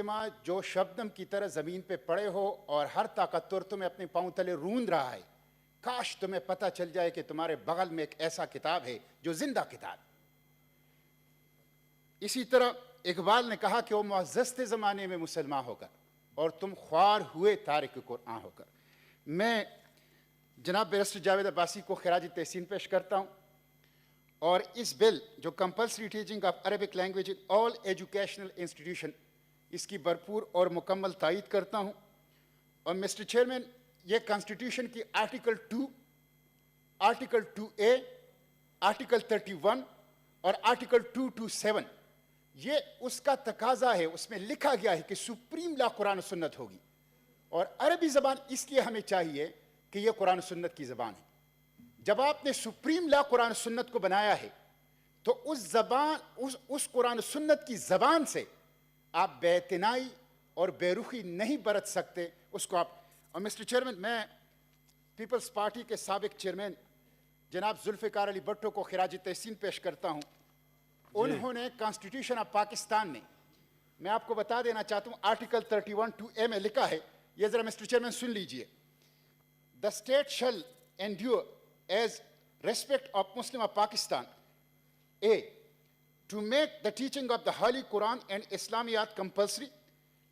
اجتماع جو شبنم کی طرح زمین پہ پڑے ہو اور ہر طاقتور تمہیں اپنے پاؤں تلے روند رہا ہے، کاش تمہیں پتہ چل جائے کہ تمہارے بغل میں ایک ایسا کتاب ہے جو زندہ کتاب. اسی طرح اقبال نے کہا کہ وہ معزز تھے زمانے میں مسلمان ہو کر اور تم خوار ہوئے تارک قرآن ہو کر. میں جناب بیرسٹر جاوید عباسی کو خراج تحسین پیش کرتا ہوں اور اس بل جو compulsory teaching of Arabic language in all educational institution, اس کی بھرپور اور مکمل تائید کرتا ہوں. اور مسٹر چیئرمین، یہ کانسٹیٹیوشن کی آرٹیکل 2، آرٹیکل 2A، آرٹیکل 31 اور آرٹیکل 227 یہ اس کا تقاضا ہے. اس میں لکھا گیا ہے کہ سپریم لا قرآن و سنت ہوگی، اور عربی زبان اس لیے ہمیں چاہیے کہ یہ قرآن و سنت کی زبان ہے. جب آپ نے سپریم لا قرآن و سنت کو بنایا ہے تو اس قرآن و سنت کی زبان سے آپ بے اعتنائی اور بے رخی نہیں برت سکتے اس کو آپ. اور مسٹر چیئرمین، میں پیپلز پارٹی کے سابق چیئرمین جناب ذوالفقار علی بھٹو کو خراج تحسین پیش کرتا ہوں. انہوں نے کانسٹیٹیوشن آف پاکستان میں آپ کو بتا دینا چاہتا ہوں آرٹیکل 31(2)A میں لکھا ہے، یہ ذرا مسٹر چیئرمین سن لیجئے. The state shall endure as respect of Muslim of Pakistan. A. To make the teaching of the Holy Quran and Islamiyat compulsory,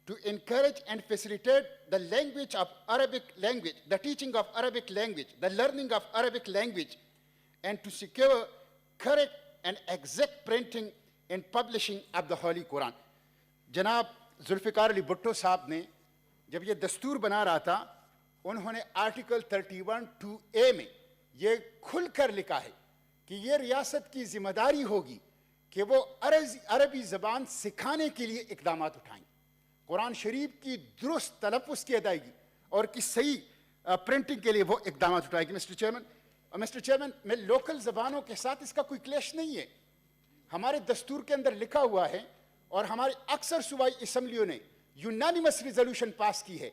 to encourage and facilitate the language of Arabic language, the teaching of Arabic language, the learning of Arabic language, and to secure correct and exact printing and publishing of the Holy Quran. جناب ذوالفقار علی بھٹو صاحب نے جب یہ دستور بنا رہا تھا، انہوں نے آرٹیکل 31(2)A میں یہ کھل کر لکھا ہے کہ یہ ریاست کی ذمہ داری ہوگی کہ وہ عربی زبان سکھانے کے لیے اقدامات اٹھائیں، قرآن شریف کی درست تلفظ کی ادائیگی اور کی صحیح پرنٹنگ کے لیے وہ اقدامات اٹھائے گی. مسٹر چیئرمین، میں لوکل زبانوں کے ساتھ اس کا کوئی کلیش نہیں ہے. ہمارے دستور کے اندر لکھا ہوا ہے اور ہماری اکثر صوبائی اسمبلیوں نے یونانیمس ریزولوشن پاس کی ہے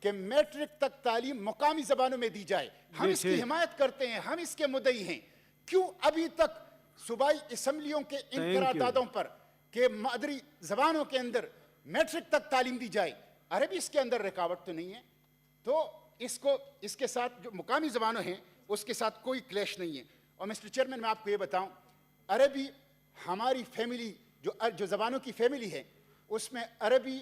کہ میٹرک تک تعلیم مقامی زبانوں میں دی جائے. ہم اس کی حمایت کرتے ہیں، ہم اس کے مدعی ہیں. کیوں ابھی تک صوبائی اسمبلیوں کے ان قراردادوں پر کہ مادری زبانوں کے اندر میٹرک تک تعلیم دی جائے، عربی اس کے اندر رکاوٹ تو نہیں ہے؟ تو اس کے ساتھ جو مقامی زبانیں ہیں اس کے ساتھ کوئی کلیش نہیں ہے. اور مسٹر چیئرمین، میں آپ کو یہ بتاؤں، عربی ہماری فیملی جو زبانوں کی فیملی ہے اس میں عربی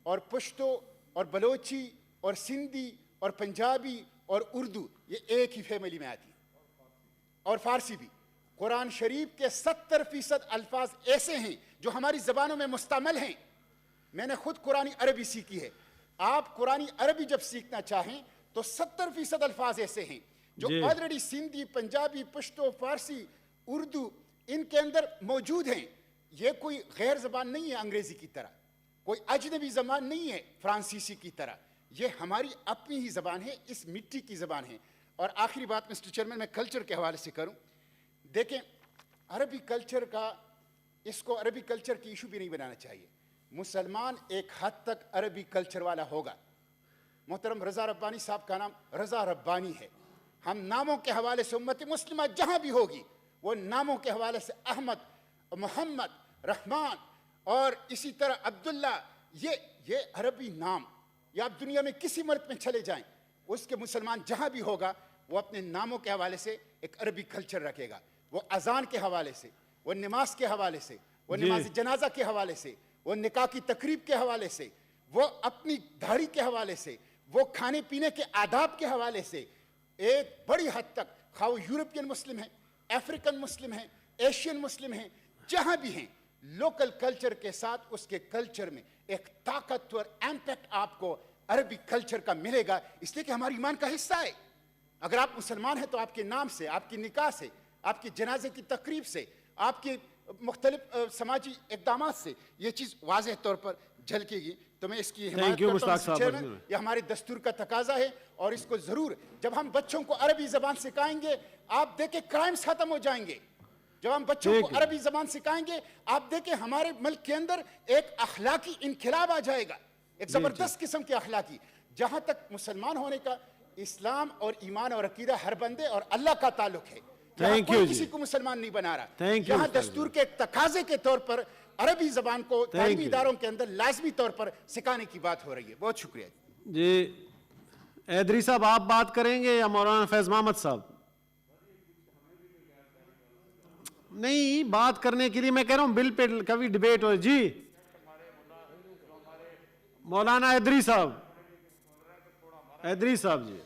اور پشتو اور بلوچی اور سندھی اور پنجابی اور اردو یہ ایک ہی فیملی میں آتی ہے، اور فارسی بھی. قرآن شریف کے 70% الفاظ ایسے ہیں جو ہماری زبانوں میں مستعمل ہیں. میں نے خود قرآنی عربی سیکھی ہے. آپ قرآنی عربی جب سیکھنا چاہیں تو 70% الفاظ ایسے ہیں جو آلریڈی سندھی، پنجابی، پشتو، فارسی، اردو ان کے اندر موجود ہیں. یہ کوئی غیر زبان نہیں ہے انگریزی کی طرح، کوئی اجنبی زبان نہیں ہے فرانسیسی کی طرح. یہ ہماری اپنی ہی زبان ہے، اس مٹی کی زبان ہے. اور آخری بات مسٹر چیئرمین میں کلچر کے حوالے سے کروں. دیکھیں، عربی کلچر کا اس کو عربی کلچر کی ایشو بھی نہیں بنانا چاہیے. مسلمان ایک حد تک عربی کلچر والا ہوگا. محترم رضا ربانی صاحب کا نام رضا ربانی ہے. ہم ناموں کے حوالے سے امت مسلمہ جہاں بھی ہوگی وہ ناموں کے حوالے سے احمد، محمد، رحمان اور اسی طرح عبداللہ، یہ عربی نام. یا آپ دنیا میں کسی ملک میں چلے جائیں، اس کے مسلمان جہاں بھی ہوگا وہ اپنے ناموں کے حوالے سے ایک عربی کلچر رکھے گا. وہ اذان کے حوالے سے، وہ نماز کے حوالے سے، وہ نماز جنازہ کے حوالے سے، وہ نکاح کی تقریب کے حوالے سے، وہ اپنی داڑھی کے حوالے سے، وہ کھانے پینے کے آداب کے حوالے سے ایک بڑی حد تک، خواہ وہ یورپین مسلم ہیں، افریقن مسلم ہیں، ایشین مسلم ہیں، جہاں بھی ہیں، لوکل کلچر کے ساتھ اس کے کلچر میں ایک طاقتور امپیکٹ آپ کو عربی کلچر کا ملے گا، اس لیے کہ ہماری ایمان کا حصہ ہے. اگر آپ مسلمان ہیں تو آپ کے نام سے، آپ کی نکاح سے، آپ کی جنازے کی تقریب سے، آپ کی مختلف سماجی اقدامات سے یہ چیز واضح طور پر جھلکے گی. تو میں اس کی حمایت کرتا ہوں چیئرمین، یہ ہمارے دستور کا تقاضا ہے اور اس کو ضرور جب ہم بچوں کو عربی زبان سکھائیں گے آپ دیکھیں کرائمز ختم ہو جائیں گے. جب ہم بچوں کو عربی زبان سکھائیں گے آپ دیکھیں ہمارے ملک کے اندر ایک اخلاقی انقلاب آ جائے گا، ایک زبردست قسم کے اخلاقی. جہاں تک مسلمان ہونے کا اسلام اور ایمان اور عقیدہ ہر بندے اور اللہ کا تعلق ہے، یہاں کوئی کسی کو مسلمان نہیں بنا رہا. یہاں دستور کے ایک تقاضے کے طور پر عربی زبان کو تعلیمی اداروں کے اندر لازمی طور پر سکھانے کی بات ہو رہی ہے. بہت شکریہ. جی ایدری صاحب آپ بات کریں گے یا مولانا فیض محمد صاحب؟ نہیں بات کرنے کے لیے میں کہہ رہا ہوں بل پہ کبھی ڈیبیٹ ہو. جی مولانا ایدری صاحب، ایدری صاحب جی.